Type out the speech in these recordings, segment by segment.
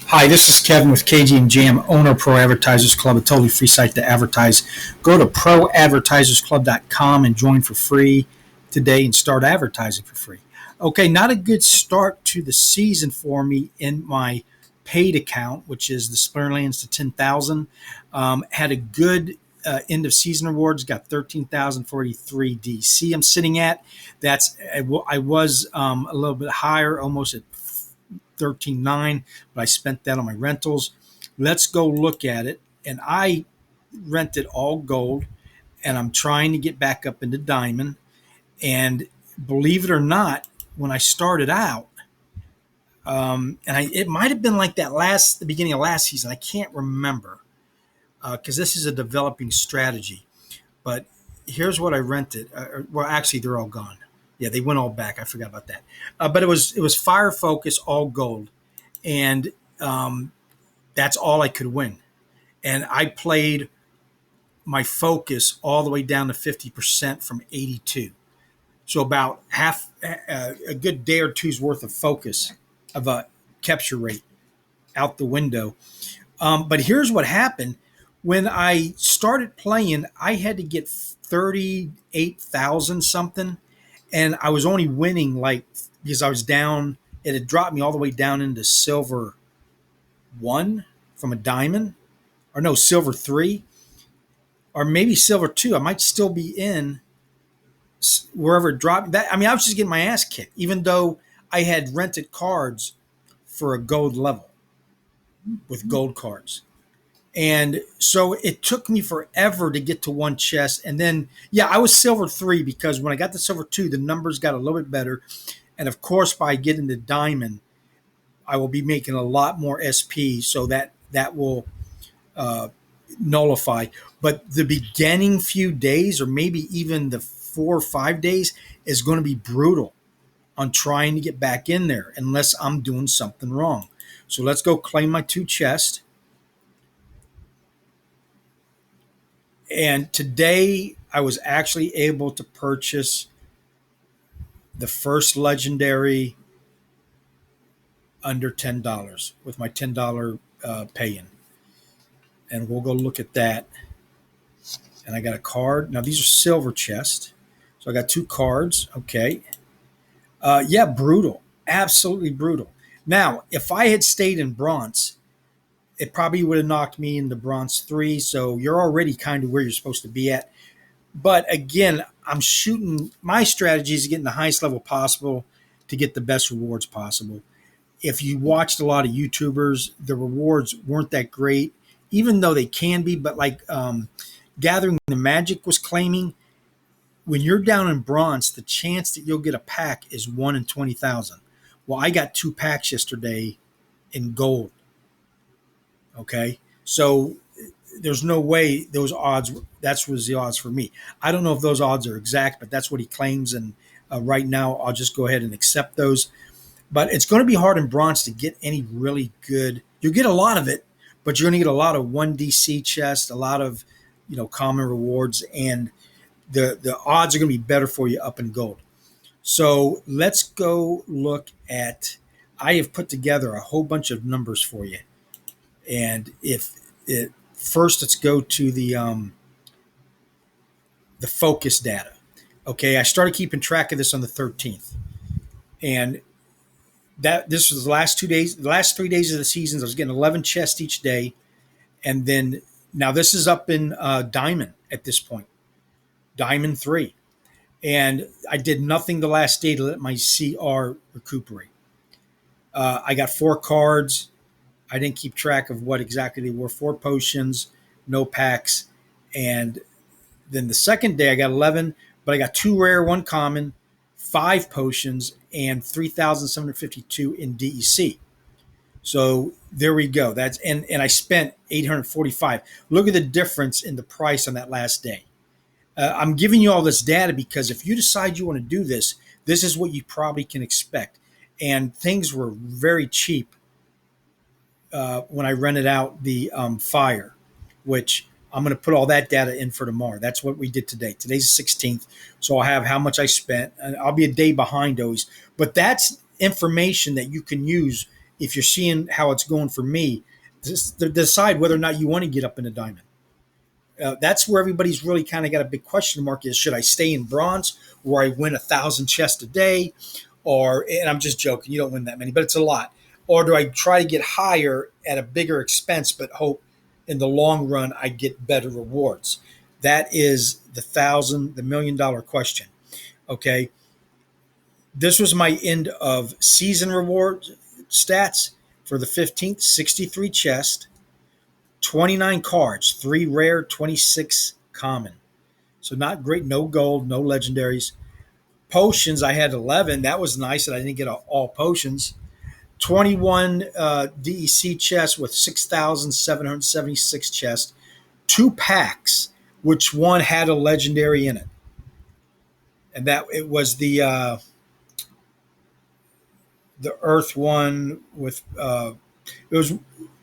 Hi, this is Kevin with KG and Jam, owner of Pro Advertisers Club, a totally free site to advertise. Go to proadvertisersclub.com and join for free today and start advertising for free. Okay, not a good start to the season for me in my paid account, which is the Splinterlands to 10,000. Had a good end of season rewards, got 13,043 DC I'm sitting at. I was a little bit higher, almost at 13.9, but I spent that on my rentals. Let's go look at it. And I rented all gold, and I'm trying to get back up into diamond. And believe it or not, when I started out, it might have been like the beginning of last season. I can't remember because this is a developing strategy. But here's what I rented. Well, actually, they're all gone. Yeah, they went all back. I forgot about that. But it was Fire Focus all gold, and that's all I could win. And I played my focus all the way down to 50% from 82. So about half a good day or two's worth of focus of a capture rate out the window. But here's what happened. When I started playing, I had to get 38,000 something, and I was only winning because I was down. It had dropped me all the way down into silver one from a diamond, or no, silver three, or maybe silver two. I might still be in wherever it dropped. I was just getting my ass kicked, even though I had rented cards for a gold level with gold cards. And so it took me forever to get to one chest. And then, yeah, I was silver three because when I got to silver two, the numbers got a little bit better. And of course, by getting to diamond, I will be making a lot more SP. So that will nullify. But the beginning few days, or maybe even the 4 or 5 days, is going to be brutal on trying to get back in there unless I'm doing something wrong. So let's go claim my 2 chests. And today I was actually able to purchase the first legendary under $10 with my $10 pay-in. And we'll go look at that. And I got a card. Now these are silver chests. So I got 2 cards. Okay. Yeah, brutal. Absolutely brutal. Now, if I had stayed in bronze, it probably would have knocked me into bronze 3. So you're already kind of where you're supposed to be at. But again, I'm shooting. My strategy is to get in the highest level possible to get the best rewards possible. If you watched a lot of YouTubers, the rewards weren't that great, even though they can be. But Gathering the Magic was claiming, when you're down in bronze, the chance that you'll get a pack is 1 in 20,000. Well, I got 2 packs yesterday in gold. Okay. So there's no way those odds, that was the odds for me. I don't know if those odds are exact, but that's what he claims. And right now, I'll just go ahead and accept those. But it's going to be hard in bronze to get any really good. You'll get a lot of it, but you're going to get a lot of 1 DC chests, a lot of common rewards, and the odds are going to be better for you up in gold. So let's go look at. I have put together a whole bunch of numbers for you, and first, let's go to the focus data. Okay, I started keeping track of this on the 13th, and this was the last 2 days, the last 3 days of the seasons. I was getting 11 chests each day, and then now this is up in diamond at this point, diamond 3, and I did nothing the last day to let my CR recuperate. I got 4 cards. I didn't keep track of what exactly they were. 4 potions, no packs. And then the second day I got 11, but I got 2 rare, 1 common, 5 potions, and 3,752 in DEC. So there we go. And I spent 845. Look at the difference in the price on that last day. I'm giving you all this data because if you decide you want to do this, this is what you probably can expect. And things were very cheap when I rented out the Fire, which I'm going to put all that data in for tomorrow. That's what we did today. Today's the 16th, so I'll have how much I spent. And I'll be a day behind always. But that's information that you can use if you're seeing how it's going for me, just to decide whether or not you want to get up in a diamond. That's where everybody's really kind of got a big question mark: is should I stay in bronze where I win 1,000 chests a day, or, and I'm just joking, you don't win that many, but it's a lot, or do I try to get higher at a bigger expense but hope in the long run I get better rewards? That is the $1,000,000 question. Okay, this was my end of season reward stats for the 15th: 63 chests, 29 cards, 3 rare, 26 common. So not great. No gold, no legendaries. Potions, I had 11. That was nice that I didn't get all potions. 21 DEC chests with 6,776 chests. 2 packs, which one had a legendary in it. And that it was the Earth one with it was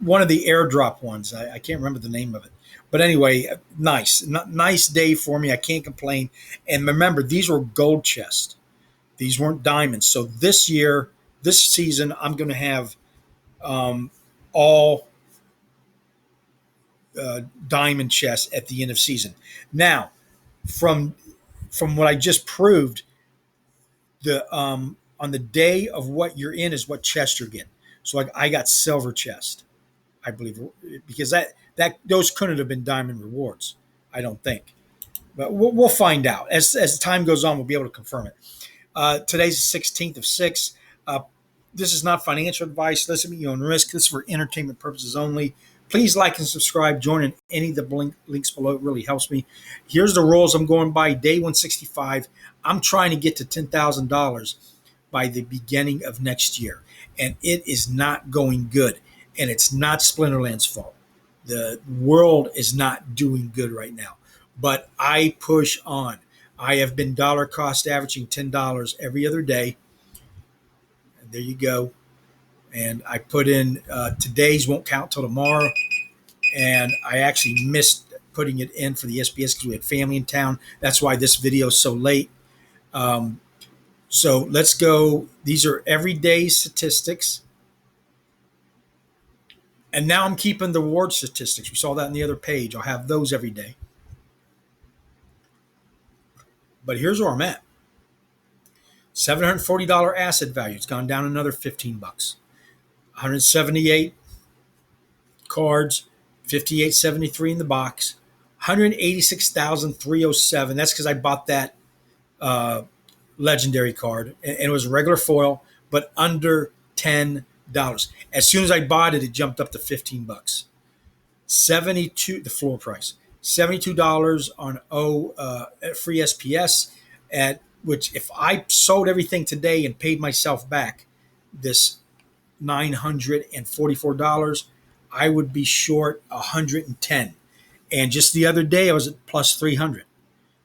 one of the airdrop ones. I can't remember the name of it. But anyway, nice day for me. I can't complain. And remember, these were gold chests. These weren't diamonds. So this season, I'm going to have all diamond chests at the end of season. Now, from what I just proved, the on the day of what you're in is what chest you're getting. So like I got silver chest, I believe, because that those couldn't have been diamond rewards. I don't think, but we'll find out as time goes on. We'll be able to confirm it. Today's the 16th of 6. This is not financial advice. Listen to your own risk. This is for entertainment purposes only. Please like and subscribe. Join in any of the links below. It really helps me. Here's the rules I'm going by. Day 165. I'm trying to get to $10,000 by the beginning of next year. And it is not going good. And it's not Splinterlands' fault. The world is not doing good right now. But I push on. I have been dollar cost averaging $10 every other day. And there you go. And I put in today's won't count till tomorrow. And I actually missed putting it in for the SBS because we had family in town. That's why this video is so late. So let's go. These are everyday statistics. And now I'm keeping the reward statistics. We saw that on the other page. I'll have those every day. But here's where I'm at. $740 asset value. It's gone down another $15. 178 cards, 58.73 in the box, 186,307. That's because I bought that legendary card, and it was a regular foil, but under $10. As soon as I bought it, it jumped up to $15. 72, the floor price. $72 on free SPS, at which if I sold everything today and paid myself back this $944, I would be short 110. And just the other day, I was at plus 300.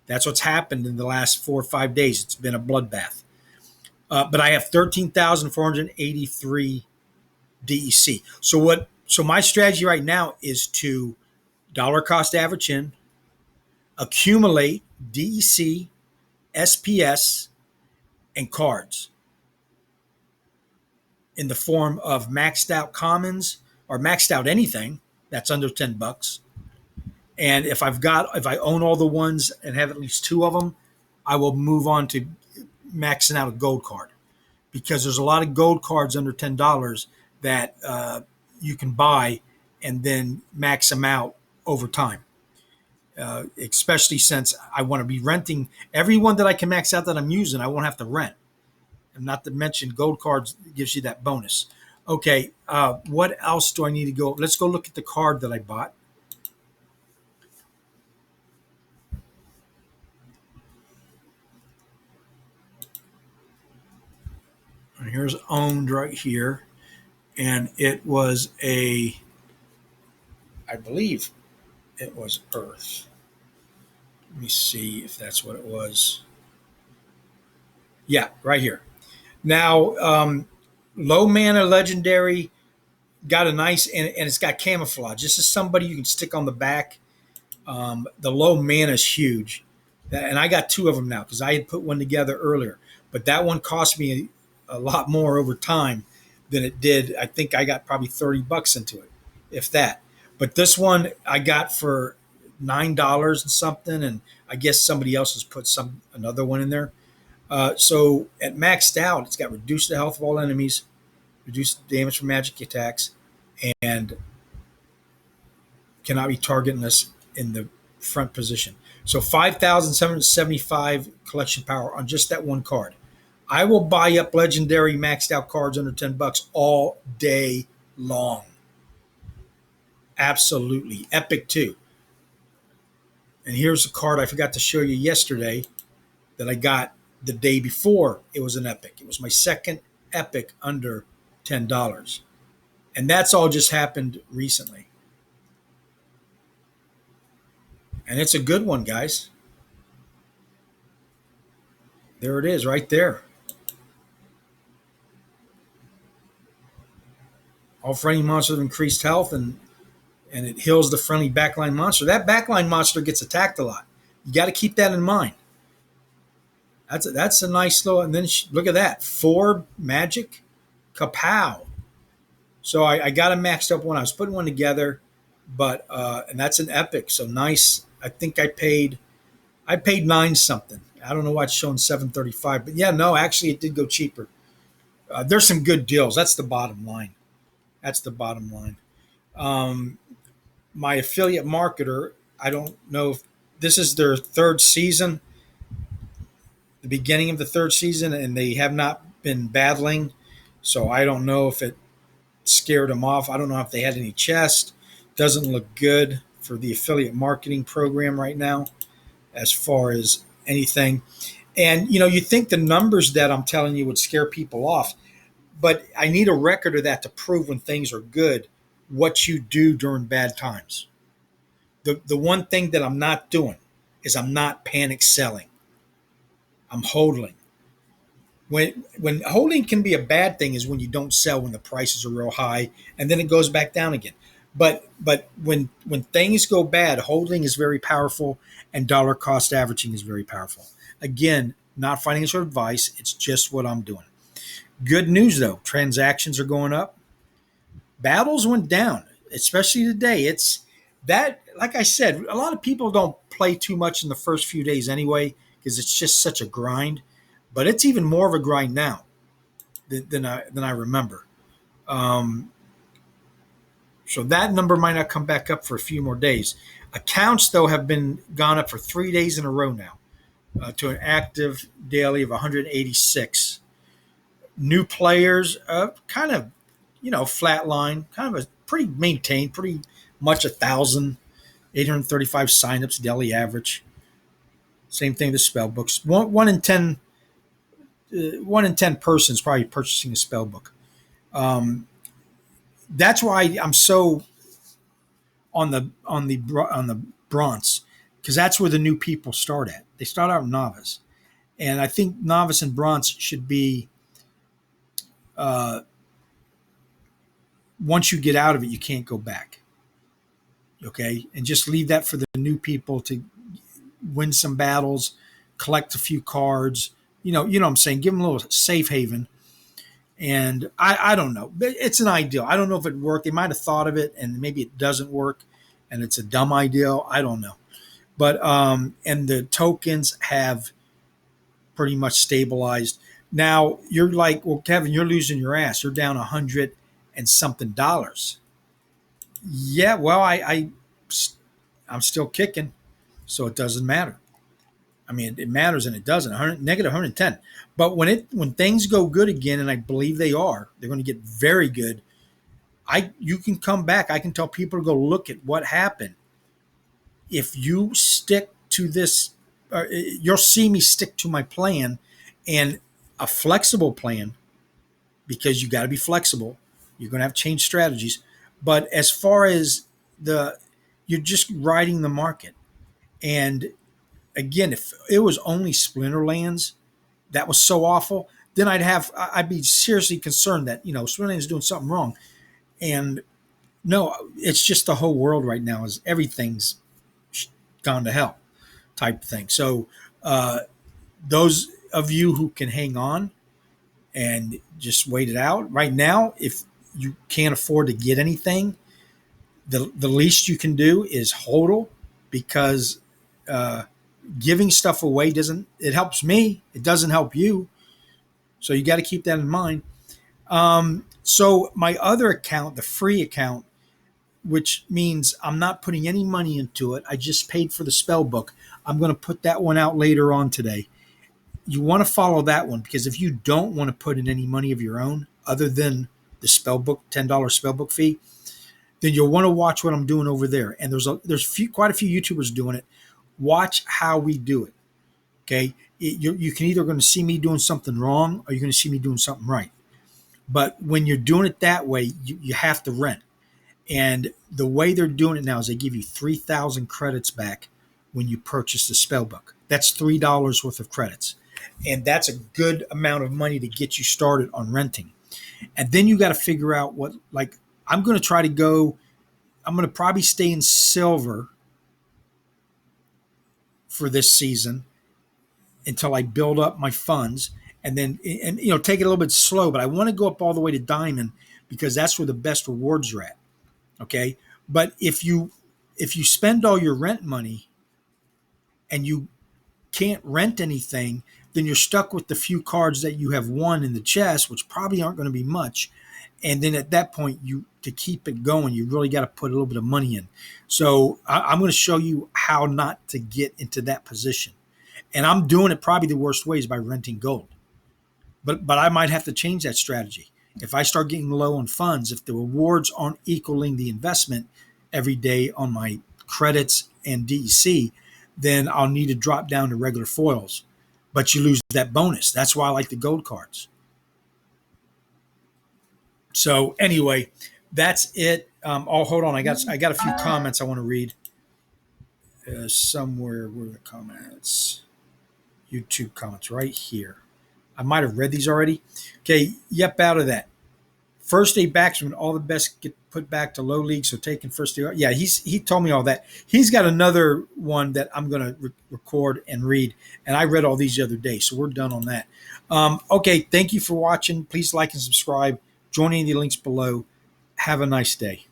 That's what's happened in the last 4 or 5 days. It's been a bloodbath. But I have 13,483 DEC. So my strategy right now is to dollar cost average in, accumulate DEC, SPS, and cards in the form of maxed out commons or maxed out anything that's under $10. And if I own all the ones and have at least 2 of them, I will move on to maxing out a gold card, because there's a lot of gold cards under $10 that you can buy and then max them out over time. Especially since I want to be renting every one that I can max out that I'm using. I won't have to rent. And not to mention gold cards gives you that bonus. Okay, what else do I need to go? Let's go look at the card that I bought. And here's owned right here. And it was I believe it was Earth. Let me see if that's what it was. Yeah, right here. Now, low mana legendary, got a nice, and it's got camouflage. This is somebody you can stick on the back. The low mana is huge. And I got 2 of them now because I had put one together earlier. But that one cost me a lot more over time. than it did. I think I got probably $30 into it, if that. But this one I got for $9 and something, and I guess somebody else has put another one in there. So at maxed out, it's got reduced the health of all enemies, reduced damage from magic attacks, and cannot be targeted unless in the front position. So 5,775 collection power on just that one card. I will buy up legendary maxed out cards under $10 all day long. Absolutely. Epic too. And here's a card I forgot to show you yesterday that I got the day before it was an epic. It was my second epic under $10. And that's all just happened recently. And it's a good one, guys. There it is right there. All friendly monsters have increased health, and it heals the friendly backline monster. That backline monster gets attacked a lot. You got to keep that in mind. That's a nice little, and then look at that. 4 magic, kapow. So I got a maxed up one. I was putting one together, but and that's an epic. So nice. I think I paid 9 something. I don't know why it's showing 735, but yeah, no, actually it did go cheaper. There's some good deals. That's the bottom line. My affiliate marketer, I don't know if this is their third season, the beginning of the third season, and they have not been battling. So I don't know if it scared them off. I don't know if they had any chest. Doesn't look good for the affiliate marketing program right now as far as anything. And, you think the numbers that I'm telling you would scare people off, but I need a record of that to prove when things are good, what you do during bad times. The one thing that I'm not doing is I'm not panic selling. I'm holding. When holding can be a bad thing is when you don't sell when the prices are real high and then it goes back down again. But when things go bad, holding is very powerful and dollar cost averaging is very powerful. Again, not financial advice. It's just what I'm doing. Good news though, transactions are going up. Battles went down, especially today. It's that, like I said, a lot of people don't play too much in the first few days anyway because it's just such a grind. But it's even more of a grind now than I remember. So that number might not come back up for a few more days. Accounts though have been gone up for 3 days in a row now to an active daily of 186. New players, kind of, flatline, kind of a pretty maintained, pretty much 1,835 signups daily average. Same thing. The spell books. One in 10 persons probably purchasing a spell book. That's why I'm so on the bronze, because that's where the new people start at. They start out novice, and I think novice and bronze should be. Once you get out of it, you can't go back. Okay, and just leave that for the new people to win some battles, collect a few cards. You know what I'm saying? Give them a little safe haven. And I don't know. It's an ideal. I don't know if it worked. They might have thought of it, and maybe it doesn't work, and it's a dumb ideal. I don't know. But and the tokens have pretty much stabilized. Now you're like, well, Kevin, you're losing your ass. You're down $100 and something dollars. Yeah, well, I'm still kicking, so it doesn't matter. I mean, it matters and it doesn't. Negative 110. But when things go good again, and I believe they're going to get very good. You can come back. I can tell people to go look at what happened. If you stick to this, you'll see me stick to my plan, and a flexible plan, because you got to be flexible. You're going to have to change strategies. But as far as you're just riding the market. And again, if it was only Splinterlands that was so awful, then I'd be seriously concerned that, Splinterlands is doing something wrong. And no, it's just the whole world right now is everything's gone to hell type thing. So those of you who can hang on, and just wait it out. Right now, if you can't afford to get anything, the least you can do is hodl, because uh, giving stuff away doesn't, it helps me, it doesn't help you. So you got to keep that in mind. So my other account, the free account, which means I'm not putting any money into it, I just paid for the spell book. I'm going to put that one out later on today. You want to follow that one, because if you don't want to put in any money of your own other than the spell book, $10 spell book fee, then you'll want to watch what I'm doing over there. And there's quite a few YouTubers doing it. Watch how we do it. Okay, you can either going to see me doing something wrong, or you're going to see me doing something right. But when you're doing it that way, you have to rent. And the way they're doing it now is they give you 3,000 credits back when you purchase the spell book. That's $3 worth of credits. And that's a good amount of money to get you started on renting. And then you got to figure out what, like, I'm going to probably stay in silver for this season until I build up my funds, and then, and take it a little bit slow, but I want to go up all the way to diamond, because that's where the best rewards are at. Okay. But if you spend all your rent money and you can't rent anything, then you're stuck with the few cards that you have won in the chest, which probably aren't going to be much. And then at that point, to keep it going, you really got to put a little bit of money in. So I'm going to show you how not to get into that position. And I'm doing it probably the worst way is by renting gold. But I might have to change that strategy. If I start getting low on funds, if the rewards aren't equaling the investment every day on my credits and DEC, then I'll need to drop down to regular foils. But you lose that bonus. That's why I like the gold cards. So anyway, that's it. Hold on. I got a few comments I want to read. Somewhere, where are the comments? YouTube comments right here. I might have read these already. Okay, yep, out of that. First day backsman, all the best get put back to low league, so taking first day. Yeah, he told me all that. He's got another one that I'm going to record and read, and I read all these the other day, so we're done on that. Okay, thank you for watching. Please like and subscribe. Join any of the links below. Have a nice day.